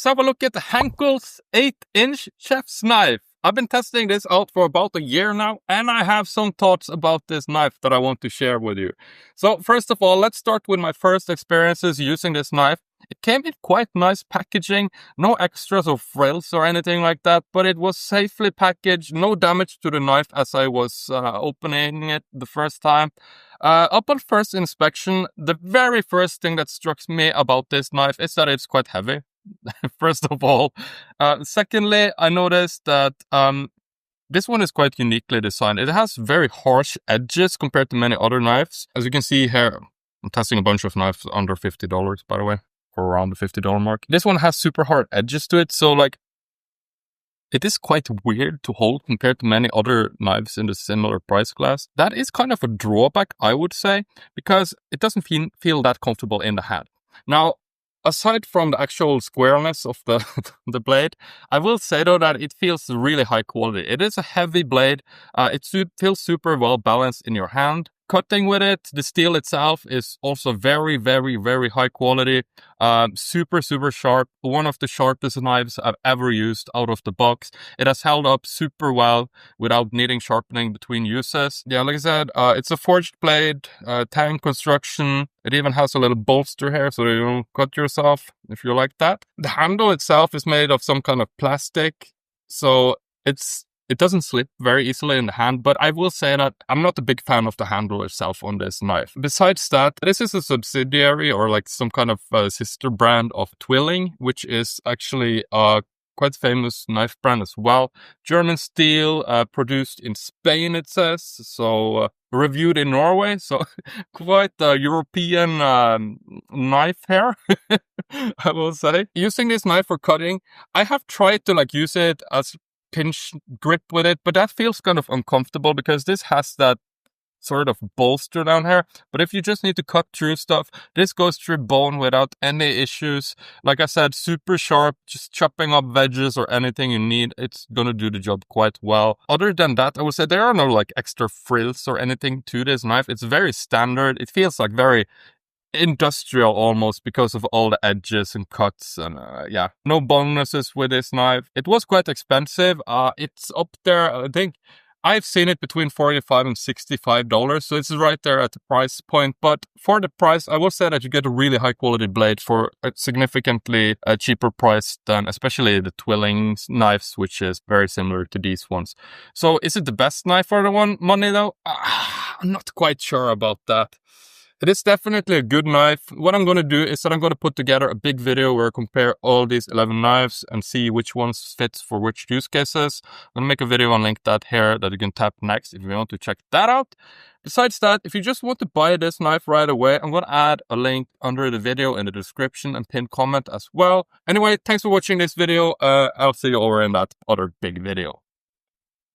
let's have a look at the Henckels 8-inch chef's knife. I've been testing this out for about a year now, and I have some thoughts about this knife that I want to share with you. So first of all, let's start with my first experiences using this knife. It came in quite nice packaging, no extras or frills or anything like that, but it was safely packaged, no damage to the knife as I was opening it the first time. Upon first inspection, the very first thing that struck me about this knife is that it's quite heavy. First of all. Secondly, I noticed that this one is quite uniquely designed. It has very harsh edges compared to many other knives. As you can see here, I'm testing a bunch of knives under $50, by the way, or around the $50 mark. This one has super hard edges to it, so like, it is quite weird to hold compared to many other knives in the similar price class. That is kind of a drawback, I would say, because it doesn't feel that comfortable in the hand. Now, aside from the actual squareness of the blade, I will say though that it feels really high quality. It is a heavy blade. It feels super well balanced in your hand. Cutting with it, the steel itself is also very, very, very high quality. Super, super sharp. One of the sharpest knives I've ever used out of the box. It has held up super well without needing sharpening between uses. Yeah, like I said, it's a forged blade, tang construction. It even has a little bolster here so you don't cut yourself if you like that. The handle itself is made of some kind of plastic, so it doesn't slip very easily in the hand, but I will say that I'm not a big fan of the handle itself on this knife. Besides that, this is a subsidiary or like some kind of sister brand of Twilling, which is actually a quite famous knife brand as well. German steel, produced in Spain, it says. So reviewed in Norway. So quite a European knife here, I will say. Using this knife for cutting, I have tried to like use it as pinch grip with it, but that feels kind of uncomfortable because this has that sort of bolster down here. But if you just need to cut through stuff, this goes through bone without any issues. Like I said, super sharp, just chopping up veggies or anything you need, it's gonna do the job quite well. Other than that, I would say there are no like extra frills or anything to this knife. It's very standard. It feels like very industrial almost because of all the edges and cuts, and yeah, no bonuses with this knife. It was quite expensive. It's up there, I think I've seen it between $45 and $65, so it's right there at the price point. But for the price, I will say that you get a really high quality blade for a significantly cheaper price than especially the Twilling knives, which is very similar to these ones. So is it the best knife for the money though? I'm not quite sure about that. It is definitely a good knife. What I'm going to do is that I'm going to put together a big video where I compare all these 11 knives and see which ones fits for which use cases. I'm going to make a video and link that here that you can tap next if you want to check that out. Besides that, if you just want to buy this knife right away, I'm going to add a link under the video in the description and pinned comment as well. Anyway, thanks for watching this video. I'll see you over in that other big video.